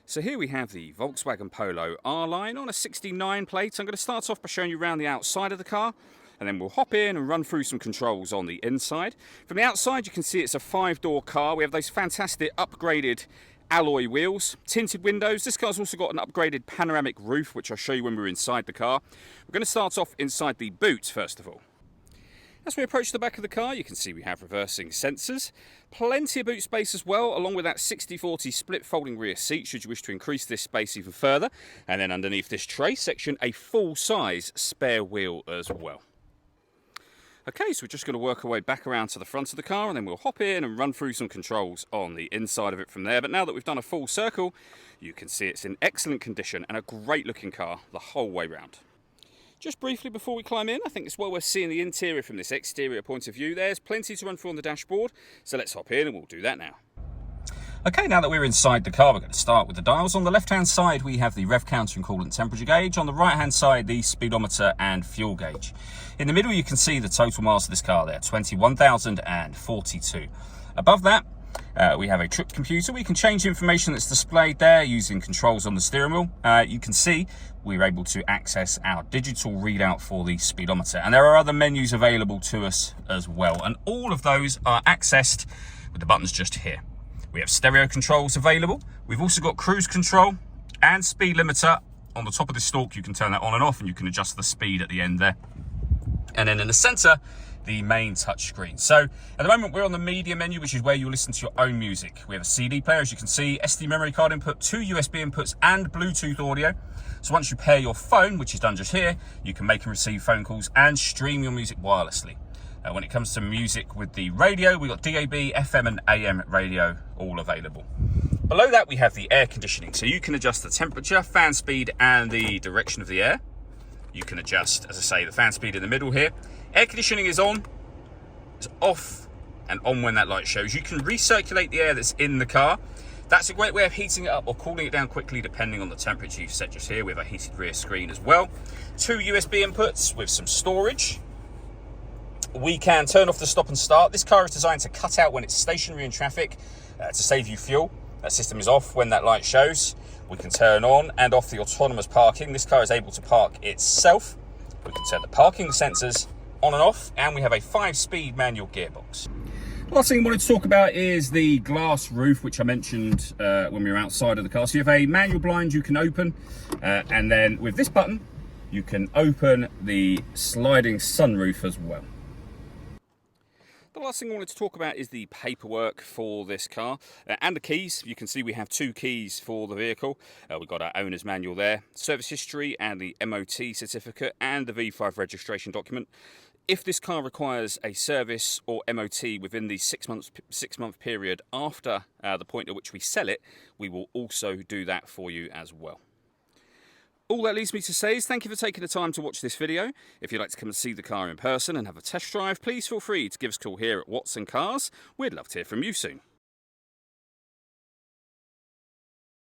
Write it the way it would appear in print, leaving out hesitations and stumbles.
So here we have the Volkswagen Polo R-Line on a 69 plate. I'm going to start off by showing you around the outside of the car, and then we'll hop in and run through some controls on the inside. From the outside you can see it's a 5-door car. We have those fantastic upgraded alloy wheels, tinted windows. This car's also got an upgraded panoramic roof, which I'll show you when we're inside the car. We're going to start off inside the boot first of all. As we approach the back of the car, you can see we have reversing sensors, plenty of boot space as well, along with that 60/40 split folding rear seat should you wish to increase this space even further. And then underneath this tray section, a full-size spare wheel as well. Okay, so we're just going to work our way back around to the front of the car, and then we'll hop in and run through some controls on the inside of it from there. But now that we've done a full circle, you can see it's in excellent condition and a great looking car the whole way round. Just briefly before we climb in, I think it's well worth seeing the interior from this exterior point of view. There's plenty to run through on the dashboard, so let's hop in and we'll do that now. Okay, now that we're inside the car, we're going to start with the dials. On the left-hand side, we have the rev counter and coolant temperature gauge. On the right-hand side, the speedometer and fuel gauge. In the middle, you can see the total miles of this car there, 21,042. Above that, we have a trip computer. We can change the information that's displayed there using controls on the steering wheel. You can see we're able to access our digital readout for the speedometer. And there are other menus available to us as well. And all of those are accessed with the buttons just here. We have stereo controls available. We've also got cruise control and speed limiter. On the top of the stalk, you can turn that on and off, and you can adjust the speed at the end there. And then in the center, the main touchscreen. So at the moment we're on the media menu, which is where you listen to your own music. We have a CD player, as you can see, SD memory card input, 2 USB inputs and Bluetooth audio. So once you pair your phone, which is done just here, you can make and receive phone calls and stream your music wirelessly. When it comes to music with the radio, we've got DAB, FM and AM radio all available. Below that we have the air conditioning, so you can adjust the temperature, fan speed and the direction of the air. You can adjust, as I say, the fan speed in the middle here. Air conditioning is on, it's off and on when that light shows. You can recirculate the air that's in the car. That's a great way of heating it up or cooling it down quickly depending on the temperature you've set just here. We have a heated rear screen as well. 2 USB inputs with some storage. We can turn off the stop and start. This car is designed to cut out when it's stationary in traffic to save you fuel. That system is off when that light shows. We can turn on and off the autonomous parking. This car is able to park itself. We can turn the parking sensors on and off, and we have a 5-speed manual gearbox. Last thing I wanted to talk about is the glass roof, which I mentioned when we were outside of the car. So you have a manual blind you can open, and then with this button, you can open the sliding sunroof as well. The last thing I wanted to talk about is the paperwork for this car and the keys. You can see we have 2 keys for the vehicle. We've got our owner's manual there, service history and the MOT certificate and the V5 registration document. If this car requires a service or MOT within the 6-month period after the point at which we sell it, we will also do that for you as well. All that leaves me to say is thank you for taking the time to watch this video. If you'd like to come and see the car in person and have a test drive, please feel free to give us a call here at Watson Cars. We'd love to hear from you soon.